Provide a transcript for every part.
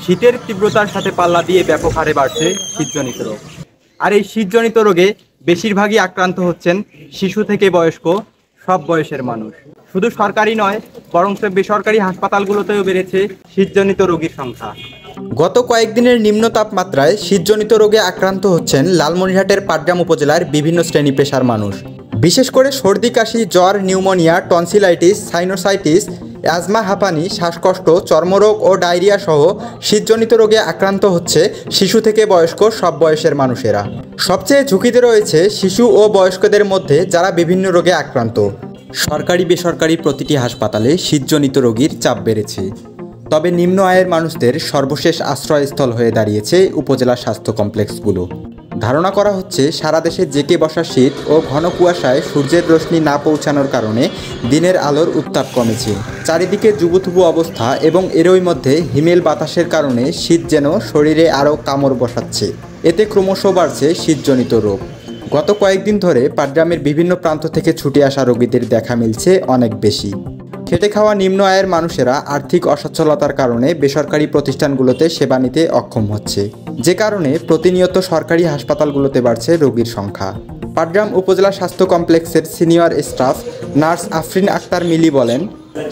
শীতের তীব্রতার সাথে পাল্লা দিয়ে ব্যাপক হারে বাড়ছে শীতজনিত রোগ। আর এই শীতজনিত রোগে বেশিরভাগই আক্রান্ত হচ্ছেন শিশু থেকে বয়স্ক সব বয়সের মানুষ। শুধু সরকারি নয়, বরং বেসরকারি হাসপাতালগুলোতেও বেড়েছে শীতজনিত রোগীর সংখ্যা। গত কয়েকদিনের নিম্ন তাপমাত্রায় শীতজনিত রোগে আক্রান্ত হচ্ছেন লালমনিরহাটের পাটগ্রাম উপজেলার বিভিন্ন শ্রেণী পেশার মানুষ। বিশেষ করে সর্দি, কাশি, জ্বর, নিউমোনিয়া, টনসিলাইটিস, সাইনোসাইটিস, অ্যাজমা, হাঁপানি, শ্বাসকষ্ট, চর্মরোগ ও ডায়রিয়া সহ শীতজনিত রোগে আক্রান্ত হচ্ছে শিশু থেকে বয়স্ক সব বয়সের মানুষেরা। সবচেয়ে ঝুঁকিতে রয়েছে শিশু ও বয়স্কদের মধ্যে, যারা বিভিন্ন রোগে আক্রান্ত। সরকারি বেসরকারি প্রতিটি হাসপাতালে শীতজনিত রোগীর চাপ বেড়েছে। তবে নিম্ন আয়ের মানুষদের সর্বশেষ আশ্রয়স্থল হয়ে দাঁড়িয়েছে উপজেলা স্বাস্থ্য কমপ্লেক্সগুলো। ধারণা করা হচ্ছে, সারা দেশে জেঁকে বসা শীত ও ঘন কুয়াশায় সূর্যের রশ্মি না পৌঁছানোর কারণে দিনের আলোর উত্তাপ কমেছে। চারিদিকে জুবুথুবু অবস্থা এবং এরই মধ্যে হিমেল বাতাসের কারণে শীত যেন শরীরে আরও কামড় বসাচ্ছে। এতে ক্রমশ বাড়ছে শীতজনিত রোগ। গত কয়েকদিন ধরে পাটগ্রামের বিভিন্ন প্রান্ত থেকে ছুটে আসা রোগীদের দেখা মিলছে অনেক বেশি। খেটে খাওয়া নিম্ন আয়ের মানুষেরা আর্থিক অসচ্ছলতার কারণে বেসরকারি প্রতিষ্ঠানগুলোতে সেবা নিতে অক্ষম হচ্ছে, যে কারণে প্রতিনিয়ত সরকারি হাসপাতালগুলোতে বাড়ছে রোগীর সংখ্যা। পাটগ্রাম উপজেলা স্বাস্থ্য কমপ্লেক্সের senior staff nurse Afrin Akter Mili বলেন,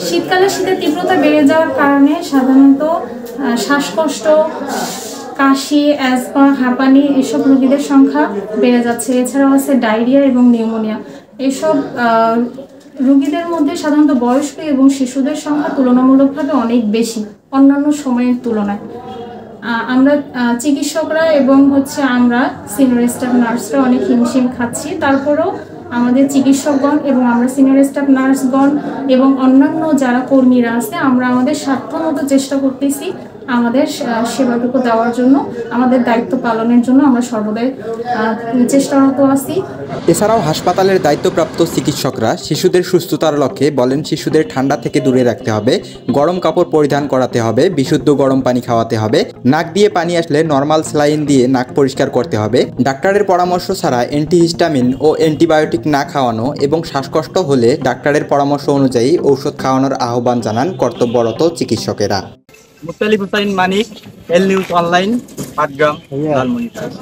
শীতকালে শীতের তীব্রতা বেড়ে যাওয়ার কারণে সাধারণত শ্বাসকষ্ট, কাশি, অ্যাজমা, হাঁপানি এসব রোগীদের সংখ্যা বেড়ে যাচ্ছে। এছাড়াও আছে ডায়রিয়া এবং নিউমোনিয়া। এসব রোগীদের মধ্যে সাধারণত বয়স্ক এবং শিশুদের সংখ্যা তুলনামূলকভাবে অনেক বেশি অন্যান্য সময়ের তুলনায়। আমরা চিকিৎসকরা এবং আমরা সিনিয়র স্টাফ নার্সরা অনেক হিমশিম খাচ্ছি। তারপরেও আমাদের চিকিৎসকগণ এবং আমরা সিনিয়র স্টাফ নার্সগণ এবং অন্যান্য যারা কর্মীরা আছে, আমরা আমাদের সাধ্যমতো চেষ্টা করতেছি আমাদের সেবাটুকু দেওয়ার জন্য, আমাদের দায়িত্ব পালনের জন্য আমরা সর্বদাই চেষ্টারত আছি। এছাড়াও হাসপাতালের দায়িত্বপ্রাপ্ত চিকিৎসকরা শিশুদের সুস্থতার লক্ষ্যে বলেন, শিশুদের ঠান্ডা থেকে দূরে রাখতে হবে, গরম কাপড় পরিধান করাতে হবে, বিশুদ্ধ গরম পানি খাওয়াতে হবে, নাক দিয়ে পানি আসলে নর্মাল স্যালাইন দিয়ে নাক পরিষ্কার করতে হবে, ডাক্তারের পরামর্শ ছাড়া অ্যান্টিহিস্টামিন ও অ্যান্টিবায়োটিক না খাওয়ানো এবং শ্বাসকষ্ট হলে ডাক্তারের পরামর্শ অনুযায়ী ঔষধ খাওয়ানোর আহ্বান জানান কর্তব্যরত চিকিৎসকেরা। মুতালিব হুসাইন মানিক, এল নিউজ অনলাইন, পাটগ্রাম, লালমনিরহাট।